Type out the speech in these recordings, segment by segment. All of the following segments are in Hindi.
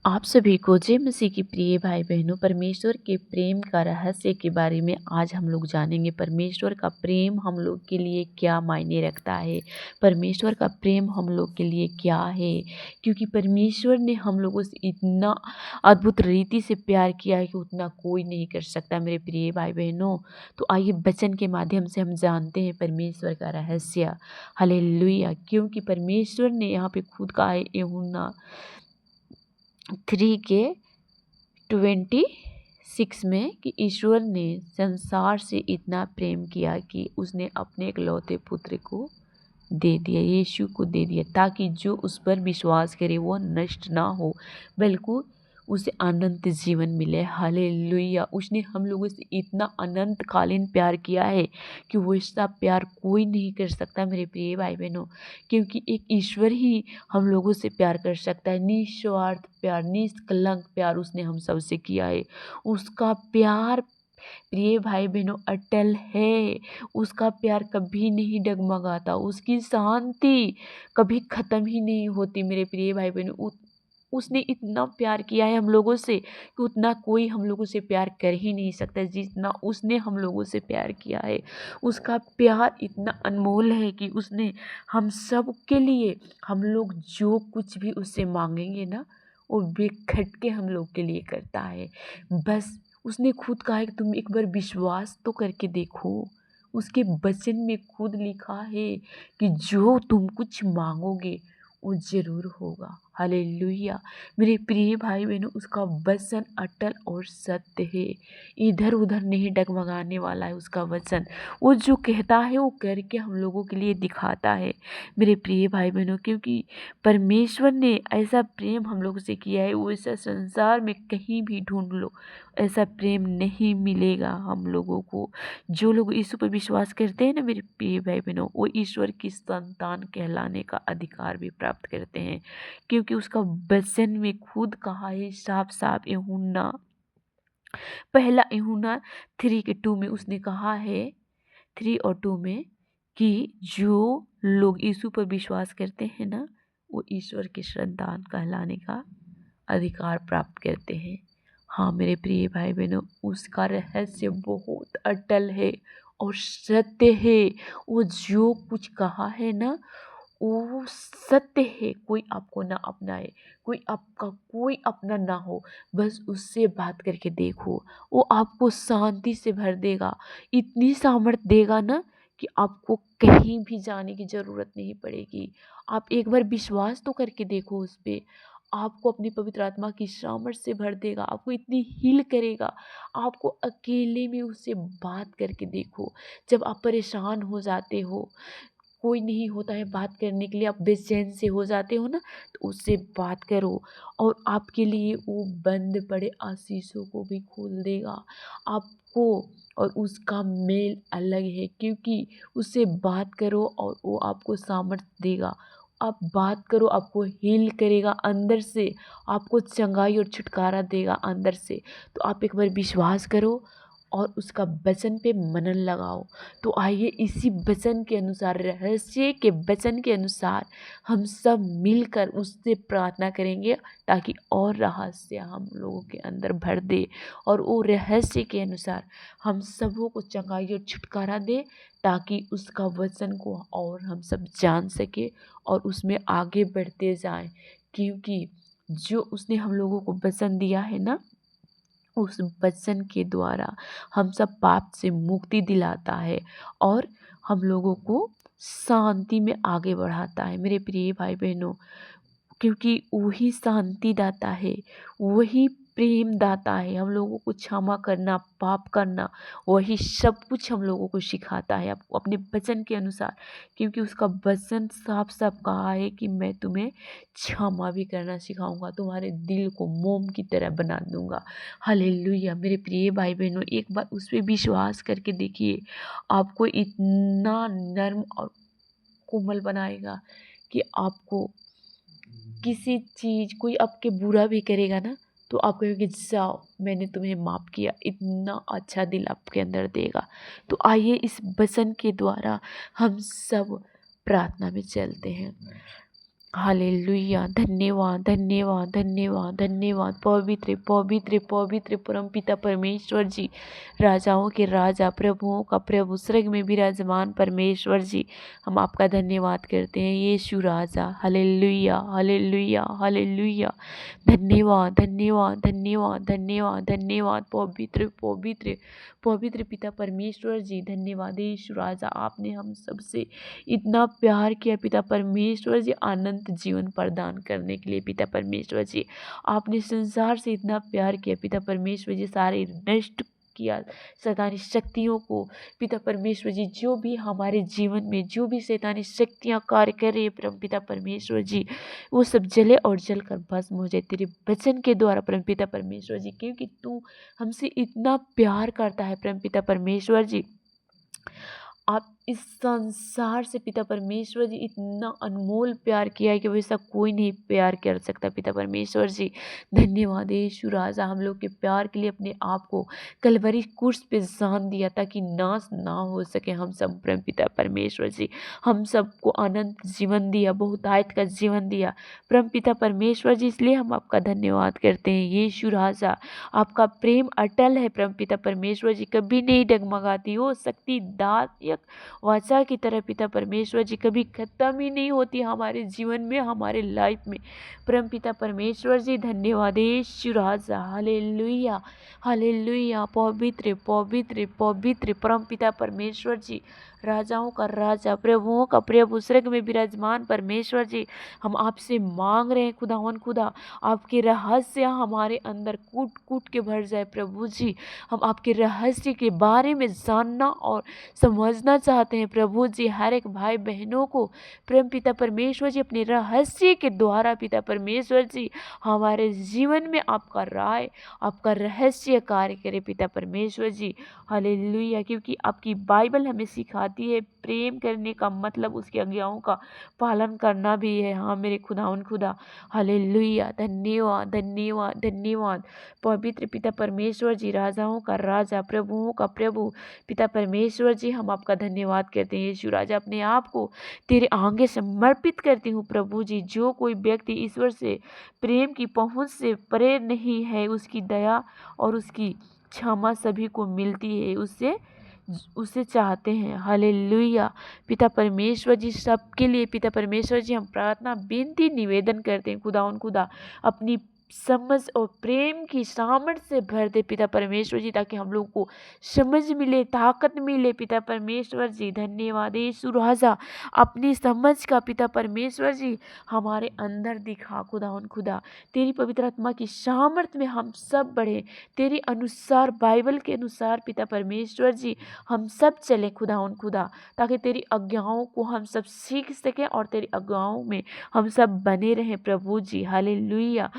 आप सभी को जय मसीह की प्रिय भाई बहनों, परमेश्वर के प्रेम का रहस्य के बारे में आज हम लोग जानेंगे। परमेश्वर का प्रेम हम लोग के लिए क्या मायने रखता है, परमेश्वर का प्रेम हम लोग के लिए क्या है। क्योंकि परमेश्वर ने हम लोगों से इतना अद्भुत रीति से प्यार किया है कि उतना कोई नहीं कर सकता मेरे प्रिय भाई बहनों। तो आइए वचन के माध्यम से हम जानते हैं परमेश्वर का रहस्य। हालेलुया। क्योंकि परमेश्वर ने यहाँ पे खुद कहा है यूहन्ना 3:26 में कि ईश्वर ने संसार से इतना प्रेम किया कि उसने अपने इकलौते पुत्र को दे दिया, यीशु को दे दिया, ताकि जो उस पर विश्वास करे वो नष्ट ना हो बल्कि उसे अनंत जीवन मिले। हालेलुया। उसने हम लोगों से इतना अनंत कालीन प्यार किया है कि वो इसका प्यार कोई नहीं कर सकता मेरे प्रिय भाई बहनों। क्योंकि एक ईश्वर ही हम लोगों से प्यार कर सकता है। निस्वार्थ प्यार, निष्कलंक प्यार उसने हम सबसे किया है। उसका प्यार प्रिय भाई बहनों अटल है। उसका प्यार कभी नहीं डगमगाता, उसकी शांति कभी खत्म ही नहीं होती मेरे प्रिय भाई बहनों। उसने इतना प्यार किया है हम लोगों से कि उतना कोई हम लोगों से प्यार कर ही नहीं सकता जितना उसने हम लोगों से प्यार किया है। उसका प्यार इतना अनमोल है कि उसने हम सब के लिए, हम लोग जो कुछ भी उससे मांगेंगे ना वो बेखट के हम लोग के लिए करता है। बस उसने खुद कहा है कि तुम एक बार विश्वास तो करके देखो। उसके वचन में खुद लिखा है कि जो तुम कुछ मांगोगे वो जरूर होगा। हालेलुया। मेरे प्रिय भाई बहनों, उसका वचन अटल और सत्य है, इधर उधर नहीं डगमगाने वाला है उसका वचन। वो जो कहता है वो करके हम लोगों के लिए दिखाता है मेरे प्रिय भाई बहनों। क्योंकि परमेश्वर ने ऐसा प्रेम हम लोगों से किया है, वो ऐसा संसार में कहीं भी ढूंढ लो ऐसा प्रेम नहीं मिलेगा हम लोगों को। जो लोग यीशु पर विश्वास करते हैं ना मेरे प्रिय भाई बहनों, वो ईश्वर की संतान कहलाने का अधिकार भी प्राप्त करते हैं। क्योंकि उसका वचन में खुद कहा है साफ साफ, यूहन्ना पहला यूहन्ना 3:2 में उसने कहा है, 3 और 2 में, कि जो लोग यीशु पर विश्वास करते हैं ना वो ईश्वर की संतान कहलाने का अधिकार प्राप्त करते हैं। हाँ मेरे प्रिय भाई बहनों, उसका रहस्य बहुत अटल है और सत्य है। वो जो कुछ कहा है ना वो सत्य है। कोई आपको ना अपनाए, कोई आपका कोई अपना ना हो, बस उससे बात करके देखो, वो आपको शांति से भर देगा। इतनी सामर्थ्य देगा ना कि आपको कहीं भी जाने की ज़रूरत नहीं पड़ेगी। आप एक बार विश्वास तो करके देखो उस पे, आपको अपनी पवित्र आत्मा की सामर्थ्य से भर देगा, आपको इतनी हील करेगा। आपको अकेले में उससे बात करके देखो। जब आप परेशान हो जाते हो, कोई नहीं होता है बात करने के लिए, आप बेचैन से हो जाते हो ना, तो उससे बात करो और आपके लिए वो बंद पड़े आशीषों को भी खोल देगा आपको। और उसका मेल अलग है, क्योंकि उससे बात करो और वो आपको सामर्थ्य देगा। आप बात करो, आपको हील करेगा अंदर से, आपको चंगाई और छुटकारा देगा अंदर से। तो आप एक बार विश्वास करो और उसका वचन पे मनन लगाओ। तो आइए इसी वचन के अनुसार, रहस्य के वचन के अनुसार हम सब मिलकर उससे प्रार्थना करेंगे, ताकि और रहस्य हम लोगों के अंदर भर दे और वो रहस्य के अनुसार हम सबों को चंगाई और छुटकारा दे, ताकि उसका वचन को और हम सब जान सके और उसमें आगे बढ़ते जाएं। क्योंकि जो उसने हम लोगों को वचन दिया है ना, उस वचन के द्वारा हम सब पाप से मुक्ति दिलाता है और हम लोगों को शांति में आगे बढ़ाता है मेरे प्रिय भाई बहनों। क्योंकि वही शांति दाता है, वही प्रेम दाता है। हम लोगों को क्षमा करना, पाप करना, वही सब कुछ हम लोगों को सिखाता है आपको अपने वचन के अनुसार। क्योंकि उसका वचन साफ साफ कहा है कि मैं तुम्हें क्षमा भी करना सिखाऊंगा, तुम्हारे दिल को मोम की तरह बना दूंगा। हालेलुया। मेरे प्रिय भाई बहनों, एक बार उस पर विश्वास करके देखिए, आपको इतना नर्म और कोमल बनाएगा कि आपको किसी चीज़, कोई आपके बुरा भी करेगा ना तो आप कहोगे जाओ मैंने तुम्हें माफ़ किया, इतना अच्छा दिल आपके अंदर देगा। तो आइए इस वचन के द्वारा हम सब प्रार्थना में चलते हैं। हालेलुया। धन्यवाद, धन्यवाद, धन्यवाद, धन्यवाद। पवित्र, पवित्र, पवित्र परमपिता परमेश्वर जी, राजाओं के राजा, प्रभुओं का प्रभु, स्वर्ग में विराजमान परमेश्वर जी, हम आपका धन्यवाद करते हैं यीशु राजा। Hallelujah, hallelujah, hallelujah. धन्यवाद, धन्यवाद, धन्यवाद, धन्यवाद, धन्यवाद। पवित्र, पवित्र, पवित्र पिता परमेश्वर जी, धन्यवाद यीशु राजा। आपने हम सबसे इतना प्यार किया पिता परमेश्वर जी, अनंत जीवन प्रदान करने के लिए पिता परमेश्वर जी। आपने संसार से इतना प्यार किया पिता परमेश्वर जी, सारे नष्ट किया शैतानी शक्तियों को पिता परमेश्वर जी। जो भी हमारे जीवन में जो भी शैतानी शक्तियाँ कार्य कर रही है परम पिता परमेश्वर जी, वो सब जले और जल कर भस्म हो जाए तेरे वचन के द्वारा परम पिता परमेश्वर जी। क्योंकि तू हमसे इतना प्यार करता है परम पिता परमेश्वर जी। आप इस संसार से पिता परमेश्वर जी इतना अनमोल प्यार किया है कि वैसा कोई नहीं प्यार कर सकता पिता परमेश्वर जी। धन्यवाद यीशु राजा, हम लोग के प्यार के लिए अपने आप को कलवरी क्रूस पे जान दिया ताकि नाश ना हो सके हम सब परम पिता परमेश्वर जी। हम सबको अनंत जीवन दिया, बहुतायत का जीवन दिया परम पिता परमेश्वर जी। इसलिए हम आपका धन्यवाद करते हैं यीशु राजा। आपका प्रेम अटल है परम पिता परमेश्वर जी, कभी नहीं डगमगाती हो। शक्ति दायक वाचा की तरह पिता परमेश्वर जी कभी खत्म ही नहीं होती हमारे जीवन में, हमारे लाइफ में परम पिता परमेश्वर जी। धन्यवाद यीशु राजा। Hallelujah, hallelujah. पवित्र, पवित्र, पवित्र परम पिता परमेश्वर जी, राजाओं का राजा, प्रभुओं का प्रभु, स्वर्ग में विराजमान परमेश्वर जी, हम आपसे मांग रहे हैं खुदावन खुदा, आपके रहस्य हमारे अंदर कूट कूट के भर जाए प्रभु जी। हम आपके रहस्य के बारे में जानना और समझना चाहते हैं प्रभु जी। हर एक भाई बहनों को प्रेम पिता परमेश्वर जी अपने रहस्य के द्वारा पिता परमेश्वर जी हमारे जीवन में आपका राय, आपका रहस्य कार्य करे पिता परमेश्वर जी। हालेलुया। क्योंकि आपकी बाइबल हमें सिखाती है प्रेम करने का मतलब उसकी आज्ञाओं का पालन करना भी है। हाँ मेरे खुदावन खुदा, हालेलुया। धन्यवाद, धन्यवाद, धन्यवाद। पवित्र पिता परमेश्वर जी, राजाओं का राजा, प्रभुओं का प्रभु, पिता परमेश्वर जी, हम आपका धन्यवाद करते हैं यीशु राजा। अपने आप को तेरे आगे समर्पित करती हूँ प्रभु जी। जो कोई व्यक्ति ईश्वर से प्रेम की पहुँच से परे नहीं है, उसकी दया और उसकी क्षमा सभी को मिलती है, उसे चाहते हैं। हालेलुया। पिता परमेश्वर जी, सबके लिए पिता परमेश्वर जी हम प्रार्थना विनती निवेदन करते हैं खुदा उन खुदा, अपनी समझ और प्रेम की सामर्थ्य से भर दे पिता परमेश्वर जी, ताकि हम लोग को समझ मिले, ताकत मिले पिता परमेश्वर जी। धन्यवाद यीशु राजा, अपनी समझ का पिता परमेश्वर जी हमारे अंदर दिखा खुदा उन खुदा। तेरी पवित्र आत्मा की सामर्थ्य में हम सब बढ़े, तेरे अनुसार, बाइबल के अनुसार पिता परमेश्वर जी हम सब चले खुदा उन खुदा, ताकि तेरी आज्ञाओं को हम सब सीख सकें और तेरी आज्ञाओं में हम सब बने रहें प्रभु जी। हालेलुया।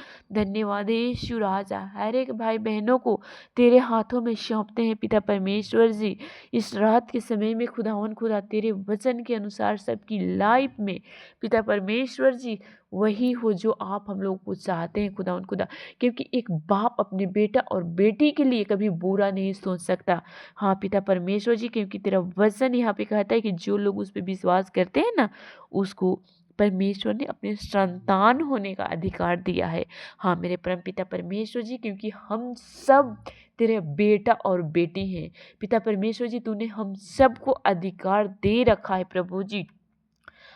धन्यवाद यीशु राजा। हर एक भाई बहनों को तेरे हाथों में सौंपते हैं पिता परमेश्वर जी। इस रात के समय में खुदावन खुदा तेरे वचन के अनुसार सबकी लाइफ में पिता परमेश्वर जी वही हो जो आप हम लोग को चाहते हैं खुदावन खुदा। क्योंकि एक बाप अपने बेटा और बेटी के लिए कभी बुरा नहीं सोच सकता। हाँ पिता परमेश्वर जी, क्योंकि तेरा वचन यहाँ पे कहता है कि जो लोग उस पर विश्वास करते हैं ना, उसको परमेश्वर ने अपने संतान होने का अधिकार दिया है। हाँ मेरे परम पिता परमेश्वर जी, क्योंकि हम सब तेरे बेटा और बेटी हैं पिता परमेश्वर जी, तूने हम सबको अधिकार दे रखा है प्रभु जी।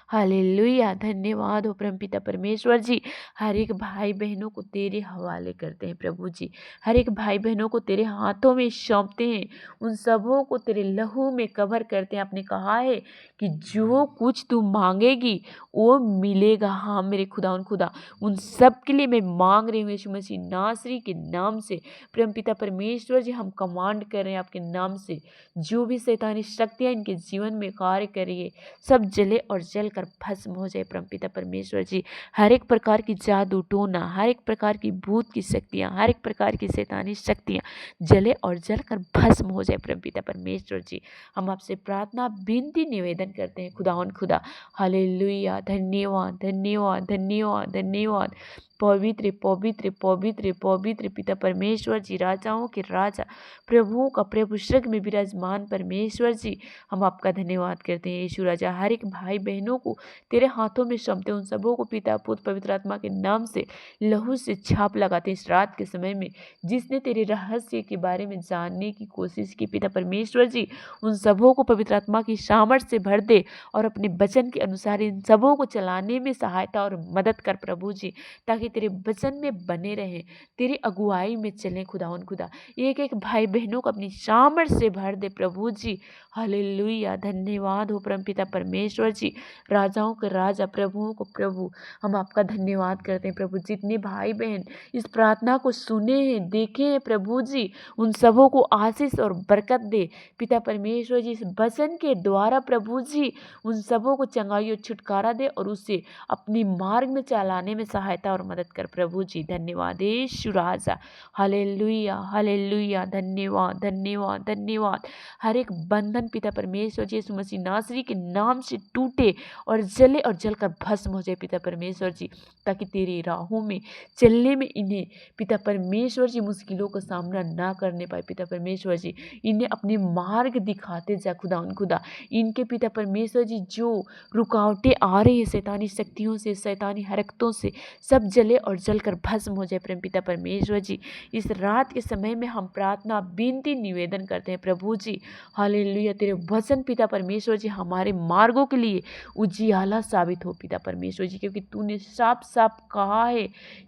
हालेलुया। धन्यवाद हो परमपिता परमेश्वर जी। हर एक भाई बहनों को तेरे हवाले करते हैं प्रभु जी। हर एक भाई बहनों को तेरे हाथों में सौंपते हैं, उन सबों को तेरे लहू में कवर करते हैं। आपने कहा है कि जो कुछ तू मांगेगी वो मिलेगा। हाँ मेरे खुदा उन खुदा, उन सब के लिए मैं मांग रही हूँ यीशु मसीह नासरी के नाम से। परमपिता परमेश्वर जी, हम कमांड कर रहे हैं आपके नाम से, जो भी शैतानी शक्तियाँ इनके जीवन में कार्य कर रही है सब जले और जल कर भस्म हो जाए परमपिता परमेश्वर जी। हर एक प्रकार की जादू टोना, हर एक प्रकार की भूत की शक्तियाँ, हर एक प्रकार की शैतानी शक्तियाँ जले और जल कर भस्म हो जाए परमपिता परमेश्वर जी। हम आपसे प्रार्थना विनती निवेदन करते हैं खुदावन खुदा। हालेलुया। धन्यवाद, धन्यवाद, धन्यवाद, धन्यवाद। पवित्र पवित्र पवित्र पवित्र पिता परमेश्वर जी, राजाओं के राजा, प्रभुओं का प्रभु, स्वर्ग में विराजमान परमेश्वर जी, हम आपका धन्यवाद करते हैं। यीशु राजा, हर एक भाई बहनों को तेरे हाथों में सौंपते, उन सबों को पिता पुत्र पवित्र आत्मा के नाम से लहू से छाप लगाते इस रात के समय में। जिसने तेरे रहस्य के बारे में जानने की कोशिश की पिता परमेश्वर जी, उन सबों को पवित्र आत्मा की सामर्थ से भर दे और अपने वचन के अनुसार इन सबों को चलाने में सहायता और मदद कर प्रभु जी, ताकि तेरे वचन में बने रहें, तेरी अगुवाई में चलें खुदावन खुदा। एक एक भाई बहनों को अपनी सामर्थ से भर दे प्रभु जी। हालेलुया, धन्यवाद हो परमपिता परमेश्वर जी, राजाओं के राजा, प्रभुओं को प्रभु, हम आपका धन्यवाद करते हैं प्रभु। जितने भाई बहन इस प्रार्थना को सुने हैं, देखे हैं प्रभु जी, उन सबों को आशीष और बरकत दे पिता परमेश्वर जी। इस वचन के द्वारा प्रभु जी उन सबों को चंगाई और छुटकारा दे और उससे अपनी मार्ग में चलाने में सहायता और मदद कर प्रभु जी। धन्यवाद यीशु राजा, हालेलुया हालेलुया, धन्यवाद धन्यवाद धन्यवाद। हर एक बंधन पिता परमेश्वर जी यीशु मसीह नासरी के नाम से टूटे और जले और जलकर भस्म हो जाए पिता परमेश्वर जी, ताकि तेरी राहों में चलने में इन्हें पिता परमेश्वर जी मुश्किलों का सामना ना करने पाए पिता परमेश्वर जी। इन्हें अपने मार्ग दिखाते जा खुदा उन खुदा। इनके पिता परमेश्वर जी जो रुकावटें आ रही है शैतानी शक्तियों से, शैतानी हरकतों से, सब जले और जलकर भस्म हो जाए प्रेम पिता परमेश्वर जी। इस रात के समय में हम प्रार्थना विनती निवेदन करते हैं प्रभु जी, हालेलुया। तेरे वचन पिता परमेश्वर जी हमारे मार्गों के लिए उजियाला साबित हो पिता परमेश्वर जी, क्योंकि तूने साफ साफ कहा है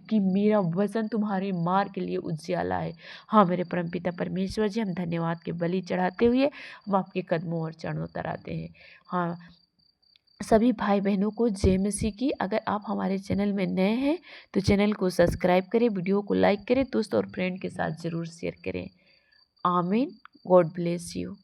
कि मेरा वचन तुम्हारे मार्ग के लिए उजियाला है। हाँ मेरे परम पिता परमेश्वर जी, हम धन्यवाद के बलि चढ़ाते हुए हम आपके कदमों और चरणों तर आते हैं। हाँ, सभी भाई बहनों को जय मसीह की। अगर आप हमारे चैनल में नए हैं तो चैनल को सब्सक्राइब करें, वीडियो को लाइक करें, दोस्त और फ्रेंड के साथ ज़रूर शेयर करें। आमीन। God bless you.